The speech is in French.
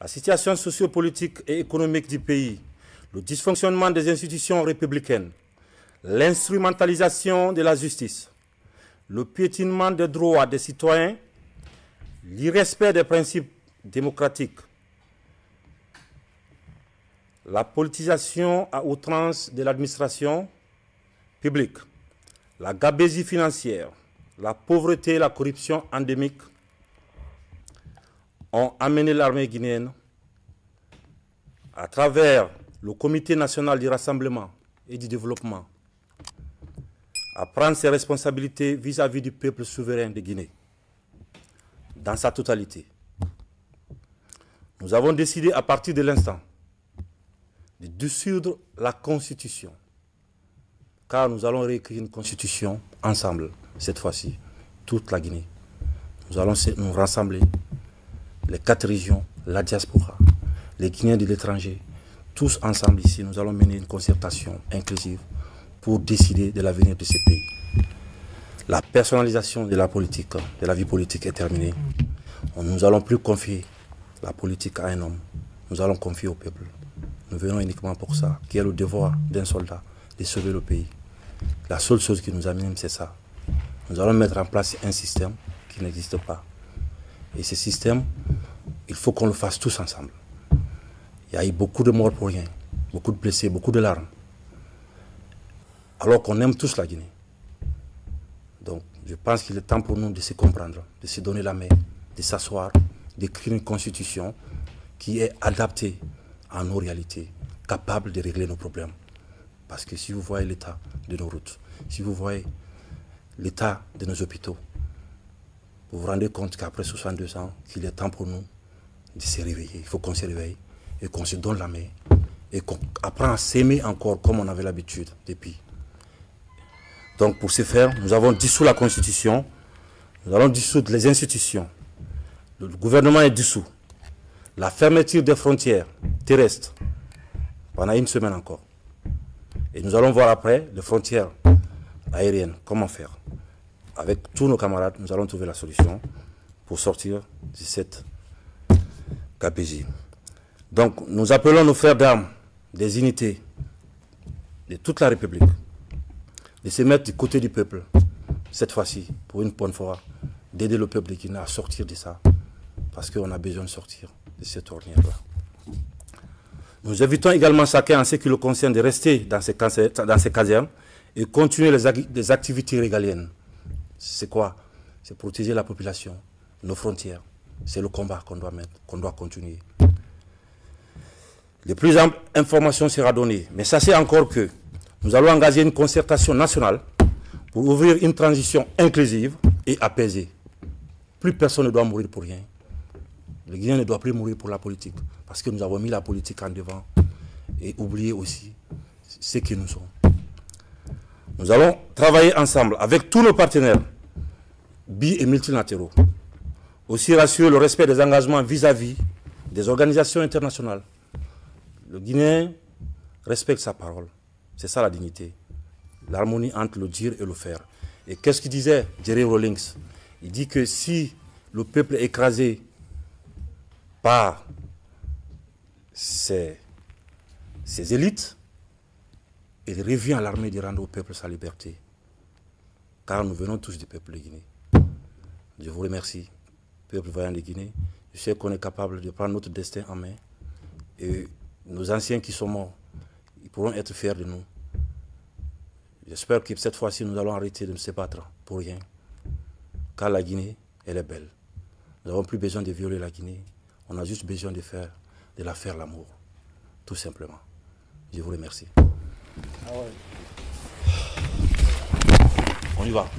la situation sociopolitique et économique du pays, le dysfonctionnement des institutions républicaines, l'instrumentalisation de la justice, le piétinement des droits des citoyens, l'irrespect des principes démocratiques, la politisation à outrance de l'administration publique, la gabegie financière, la pauvreté et la corruption endémique ont amené l'armée guinéenne, à travers le Comité national du rassemblement et du développement, à prendre ses responsabilités vis-à-vis du peuple souverain de Guinée, dans sa totalité. Nous avons décidé à partir de l'instant de dissoudre la Constitution, car nous allons réécrire une Constitution ensemble, cette fois-ci, toute la Guinée. Nous allons nous rassembler, les 4 régions, la diaspora, les Guinéens de l'étranger, tous ensemble ici, nous allons mener une concertation inclusive pour décider de l'avenir de ces pays. La personnalisation de la politique, de la vie politique est terminée. Nous n'allons plus confier la politique à un homme, nous allons confier au peuple. Nous venons uniquement pour ça, qui est le devoir d'un soldat, de sauver le pays. La seule chose qui nous amène, c'est ça. Nous allons mettre en place un système qui n'existe pas. Et ce système, il faut qu'on le fasse tous ensemble. Il y a eu beaucoup de morts pour rien, beaucoup de blessés, beaucoup de larmes. Alors qu'on aime tous la Guinée. Donc, je pense qu'il est temps pour nous de se comprendre, de se donner la main, de s'asseoir, d'écrire une constitution qui est adaptée à nos réalités, capable de régler nos problèmes. Parce que si vous voyez l'état de nos routes, si vous voyez l'état de nos hôpitaux, vous vous rendez compte qu'après 62 ans, qu'il est temps pour nous de se réveiller. Il faut qu'on se réveille et qu'on se donne la main et qu'on apprend à s'aimer encore comme on avait l'habitude depuis. Donc pour ce faire, nous avons dissous la Constitution, nous allons dissoudre les institutions. Le gouvernement est dissous. La fermeture des frontières terrestres pendant 1 semaine encore. Et nous allons voir après les frontières aériennes, comment faire. Avec tous nos camarades, nous allons trouver la solution pour sortir de cette gabegie. Donc nous appelons nos frères d'armes des unités de toute la République de se mettre du côté du peuple, cette fois-ci, pour une bonne fois, d'aider le peuple de Guinée à sortir de ça, parce qu'on a besoin de sortir de cette ornière-là. Nous invitons également chacun en ce qui le concerne de rester dans ces casernes et continuer les activités régaliennes. C'est quoi? C'est protéger la population, nos frontières. C'est le combat qu'on doit mettre, qu'on doit continuer. Les plus amples informations seront données. Mais sachez encore que nous allons engager une concertation nationale pour ouvrir une transition inclusive et apaisée. Plus personne ne doit mourir pour rien. Le Guinéen ne doit plus mourir pour la politique. Parce que nous avons mis la politique en devant et oublié aussi ce que nous sommes. Nous allons travailler ensemble avec tous nos partenaires, bi- et multilatéraux. Aussi rassurer le respect des engagements vis-à-vis des organisations internationales. Le Guinéen respecte sa parole. C'est ça la dignité. L'harmonie entre le dire et le faire. Et qu'est-ce qu'il disait Jerry Rawlings? Il dit que si le peuple est écrasé par ces élites, il revient à l'armée de rendre au peuple sa liberté. Car nous venons tous du peuple de Guinée. Je vous remercie, peuple vaillant de Guinée. Je sais qu'on est capable de prendre notre destin en main. Et nos anciens qui sont morts, ils pourront être fiers de nous. J'espère que cette fois-ci, nous allons arrêter de se battre pour rien. Car la Guinée, elle est belle. Nous n'avons plus besoin de violer la Guinée. On a juste besoin de la faire l'amour. Tout simplement. Je vous remercie. Ah ouais. On y va.